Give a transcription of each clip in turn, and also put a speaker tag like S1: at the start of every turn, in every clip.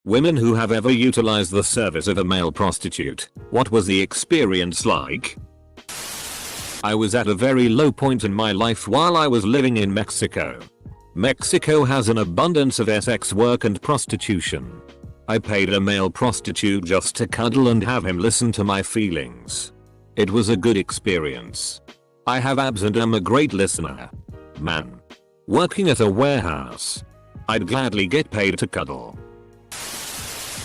S1: Women who have ever utilized the service of a male prostitute, what was the experience like? I was at a very low point in my life while I was living in Mexico. Mexico has an abundance of sex work and prostitution. I paid a male prostitute just to cuddle and have him listen to my feelings. It was a good experience. I have abs and am a great listener. Man. Working at a warehouse. I'd gladly get paid to cuddle.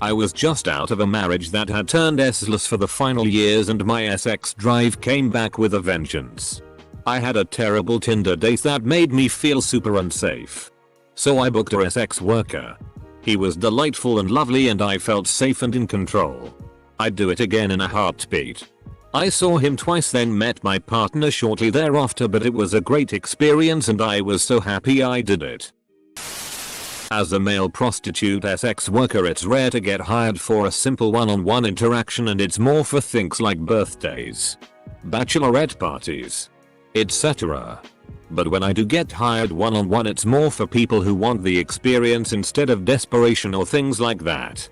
S1: I was just out of a marriage that had turned S-less for the final years and my sex drive came back with a vengeance. I had a terrible Tinder date that made me feel super unsafe. So I booked a sex worker. He was delightful and lovely and I felt safe and in control. I'd do it again in a heartbeat. I saw him twice, then met my partner shortly thereafter, but it was a great experience and I was so happy I did it. As a male prostitute sex worker, it's rare to get hired for a simple one-on-one interaction and it's more for things like birthdays, bachelorette parties, etc. But when I do get hired one-on-one, it's more for people who want the experience instead of desperation or things like that.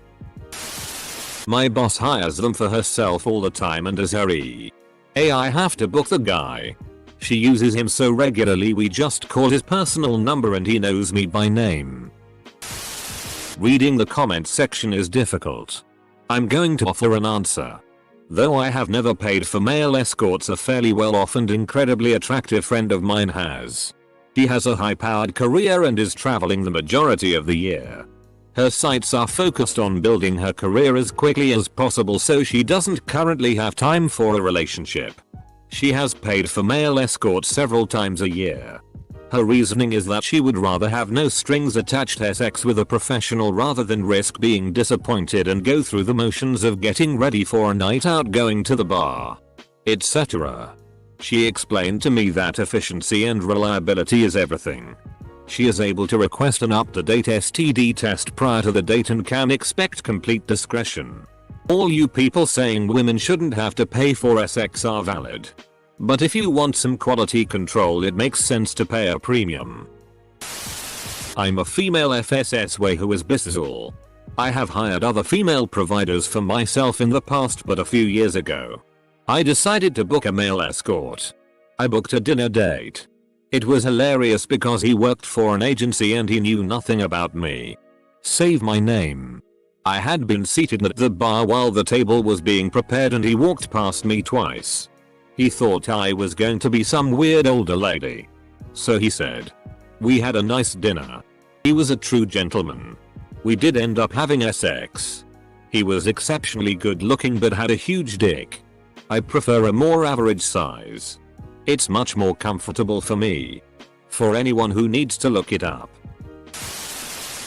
S1: My boss hires them for herself all the time and as her I have to book the guy. She uses him so regularly we just call his personal number and he knows me by name. Reading the comment section is difficult. I'm going to offer an answer. Though I have never paid for male escorts, a fairly well-off and incredibly attractive friend of mine has. She has a high-powered career and is traveling the majority of the year. Her sights are focused on building her career as quickly as possible, so she doesn't currently have time for a relationship. She has paid for male escorts several times a year. Her reasoning is that she would rather have no strings attached sex with a professional rather than risk being disappointed and go through the motions of getting ready for a night out, going to the bar, etc. She explained to me that efficiency and reliability is everything. She is able to request an up-to-date STD test prior to the date and can expect complete discretion. All you people saying women shouldn't have to pay for sex are valid. But if you want some quality control, it makes sense to pay a premium. I'm a female FSSW who is bisexual. I have hired other female providers for myself in the past, but a few years ago, I decided to book a male escort. I booked a dinner date. It was hilarious because he worked for an agency and he knew nothing about me. Save my name. I had been seated at the bar while the table was being prepared and he walked past me twice. He thought I was going to be some weird older lady. So he said. We had a nice dinner. He was a true gentleman. We did end up having sex. He was exceptionally good looking but had a huge dick. I prefer a more average size. It's much more comfortable for me. For anyone who needs to look it up.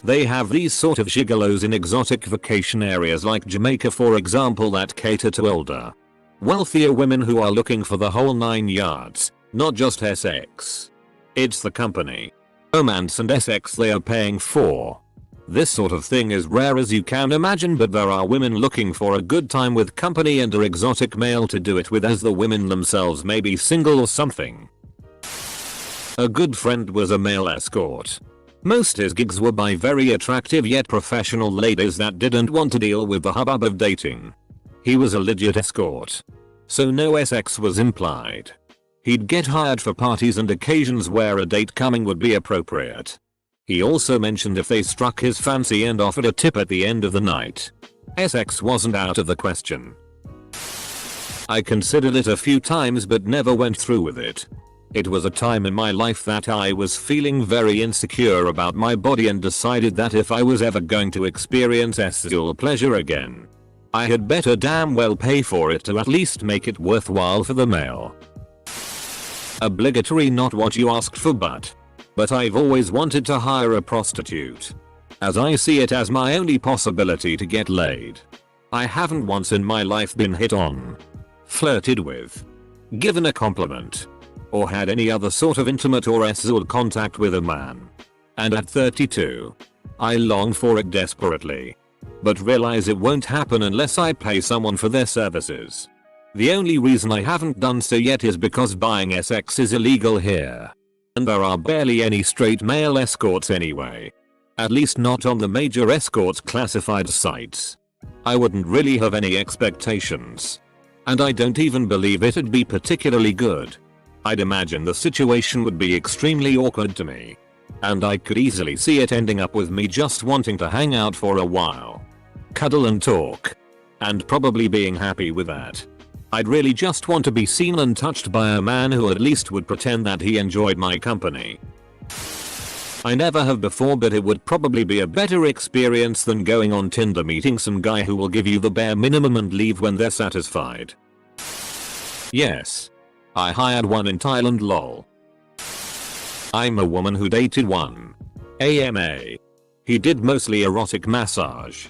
S1: They have these sort of gigolos in exotic vacation areas like Jamaica, for example, that cater to older, wealthier women who are looking for the whole 9 yards, not just sex. It's the company, romance and sex they are paying for. This sort of thing is rare as you can imagine, but there are women looking for a good time with company and an exotic male to do it with, as the women themselves may be single or something. A good friend was a male escort. Most his gigs were by very attractive yet professional ladies that didn't want to deal with the hubbub of dating. He was a legit escort. So no sex was implied. He'd get hired for parties and occasions where a date coming would be appropriate. He also mentioned if they struck his fancy and offered a tip at the end of the night. Sex wasn't out of the question. I considered it a few times but never went through with it. It was a time in my life that I was feeling very insecure about my body and decided that if I was ever going to experience sexual pleasure again, I had better damn well pay for it to at least make it worthwhile for the male. Obligatory, not what you asked for, but I've always wanted to hire a prostitute, as I see it as my only possibility to get laid. I haven't once in my life been hit on, flirted with, given a compliment, or had any other sort of intimate or sexual contact with a man. And at 32, I long for it desperately, but realize it won't happen unless I pay someone for their services. The only reason I haven't done so yet is because buying sex is illegal here. And there are barely any straight male escorts anyway. At least not on the major escort classified sites. I wouldn't really have any expectations. And I don't even believe it'd be particularly good. I'd imagine the situation would be extremely awkward to me. And I could easily see it ending up with me just wanting to hang out for a while. Cuddle and talk. And probably being happy with that. I'd really just want to be seen and touched by a man who at least would pretend that he enjoyed my company. I never have before, but it would probably be a better experience than going on Tinder meeting some guy who will give you the bare minimum and leave when they're satisfied. Yes. I hired one in Thailand lol. I'm a woman who dated one. AMA. He did mostly erotic massage.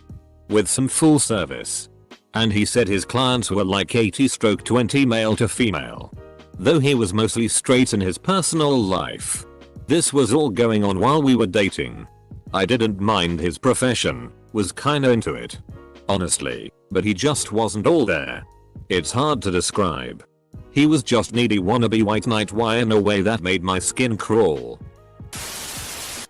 S1: With some full service. And he said his clients were like 80/20 male to female. Though he was mostly straight in his personal life. This was all going on while we were dating. I didn't mind his profession, was kinda into it. Honestly, but he just wasn't all there. It's hard to describe. He was just needy wannabe white knight in a way that made my skin crawl.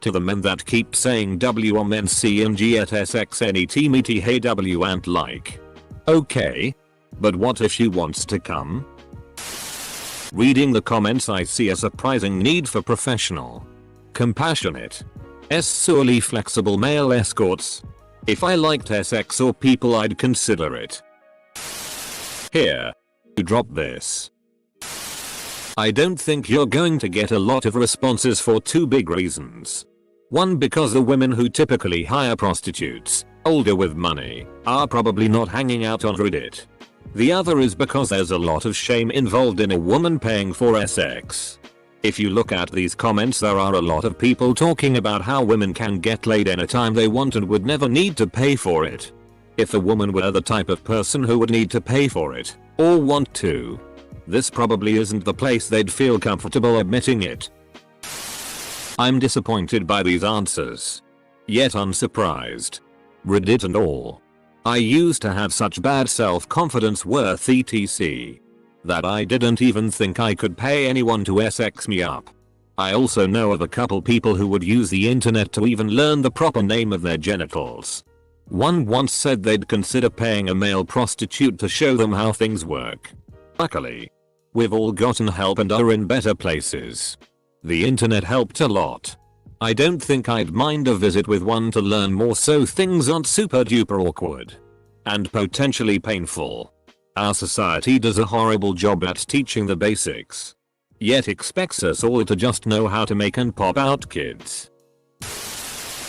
S1: To the men that keep saying WMNCMG at SXNET meaty hey W and like. Okay. But what if she wants to come? Reading the comments, I see a surprising need for professional, compassionate, sorely flexible male escorts. If I liked SX or people, I'd consider it. Here. Drop this. I don't think you're going to get a lot of responses for two big reasons. One, because the women who typically hire prostitutes, older with money, are probably not hanging out on Reddit. The other is because there's a lot of shame involved in a woman paying for SX. If you look at these comments, there are a lot of people talking about how women can get laid anytime they want and would never need to pay for it. If a woman were the type of person who would need to pay for it, or want to, this probably isn't the place they'd feel comfortable admitting it. I'm disappointed by these answers. Yet unsurprised. Reddit and all. I used to have such bad self-confidence worth etc. that I didn't even think I could pay anyone to SX me up. I also know of a couple people who would use the internet to even learn the proper name of their genitals. One once said they'd consider paying a male prostitute to show them how things work. Luckily, we've all gotten help and are in better places. The internet helped a lot. I don't think I'd mind a visit with one to learn more so things aren't super duper awkward. And potentially painful. Our society does a horrible job at teaching the basics. Yet expects us all to just know how to make and pop out kids.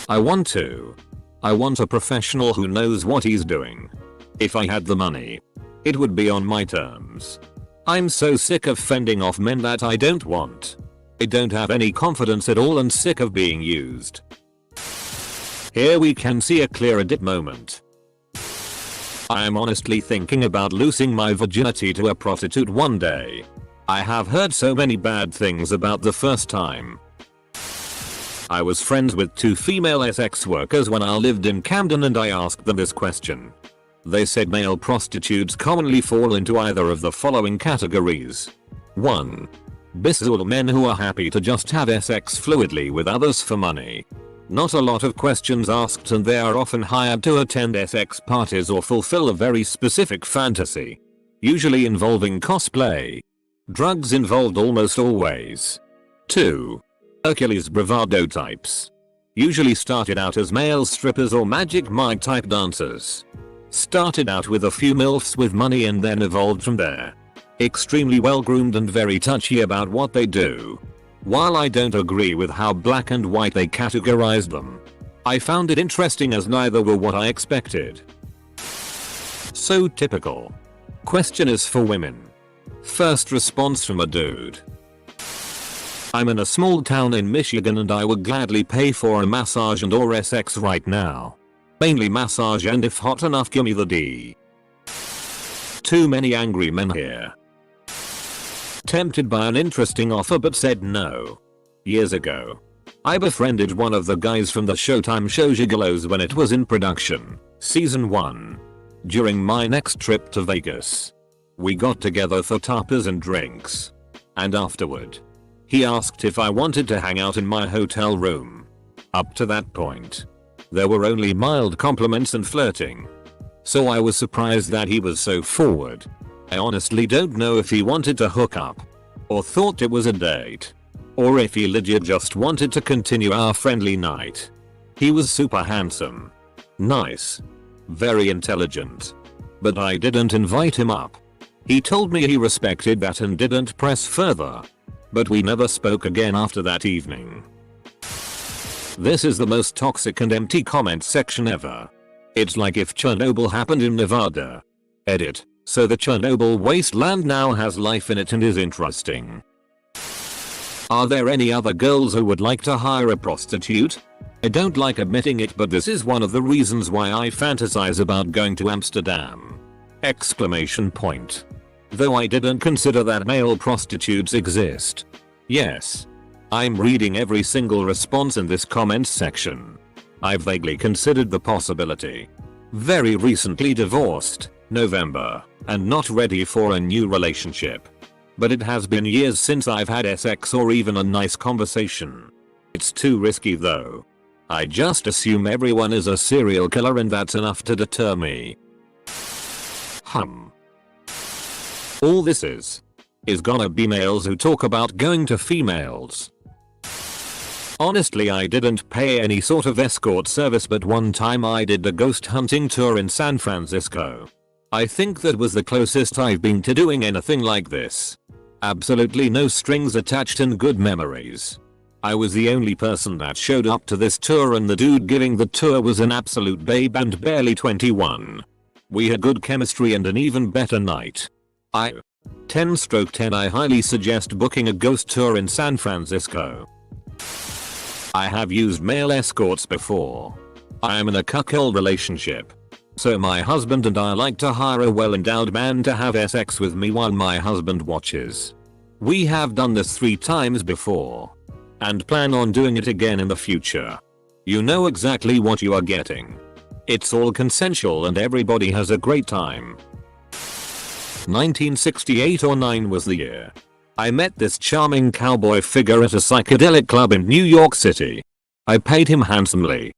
S1: I want a professional who knows what he's doing. If I had the money, it would be on my terms. I'm so sick of fending off men that I don't want. I don't have any confidence at all and sick of being used. Here we can see a clear edit moment. I am honestly thinking about losing my virginity to a prostitute one day. I have heard so many bad things about the first time. I was friends with two female SX workers when I lived in Camden and I asked them this question. They said male prostitutes commonly fall into either of the following categories. 1. Bisexual men who are happy to just have SX fluidly with others for money. Not a lot of questions asked and they are often hired to attend SX parties or fulfill a very specific fantasy. Usually involving cosplay. Drugs involved almost always. 2. Hercules bravado types. Usually started out as male strippers or Magic Mike type dancers. Started out with a few MILFs with money and then evolved from there. Extremely well groomed and very touchy about what they do. While I don't agree with how black and white they categorized them, I found it interesting as neither were what I expected. So typical. Question is for women. First response from a dude. I'm in a small town in Michigan and I would gladly pay for a massage and or SX right now. Mainly massage and if hot enough gimme the D. Too many angry men here. Tempted by an interesting offer but said no. Years ago, I befriended one of the guys from the Showtime show Gigolos when it was in production, season 1. During my next trip to Vegas. We got together for tapas and drinks. And afterward, he asked if I wanted to hang out in my hotel room. Up to that point, there were only mild compliments and flirting. So I was surprised that he was so forward. I honestly don't know if he wanted to hook up, or thought it was a date, or if he legit just wanted to continue our friendly night. He was super handsome, nice, very intelligent, but I didn't invite him up. He told me he respected that and didn't press further, but we never spoke again after that evening. This is the most toxic and empty comment section ever. It's like if Chernobyl happened in Nevada. Edit. So the Chernobyl wasteland now has life in it and is interesting. Are there any other girls who would like to hire a prostitute? I don't like admitting it, but this is one of the reasons why I fantasize about going to Amsterdam! Exclamation point. Though I didn't consider that male prostitutes exist. Yes. I'm reading every single response in this comments section. I've vaguely considered the possibility. Very recently divorced, November, and not ready for a new relationship. But it has been years since I've had sex or even a nice conversation. It's too risky though. I just assume everyone is a serial killer and that's enough to deter me. All this is gonna be males who talk about going to females. Honestly, I didn't pay any sort of escort service, but one time I did the ghost hunting tour in San Francisco. I think that was the closest I've been to doing anything like this. Absolutely no strings attached and good memories. I was the only person that showed up to this tour and the dude giving the tour was an absolute babe and barely 21. We had good chemistry and an even better night. 10/10 I highly suggest booking a ghost tour in San Francisco. I have used male escorts before. I am in a cuckold relationship. So my husband and I like to hire a well-endowed man to have sex with me while my husband watches. We have done this 3 times before. And plan on doing it again in the future. You know exactly what you are getting. It's all consensual and everybody has a great time. 1968 or 9 was the year. I met this charming cowboy figure at a psychedelic club in New York City. I paid him handsomely.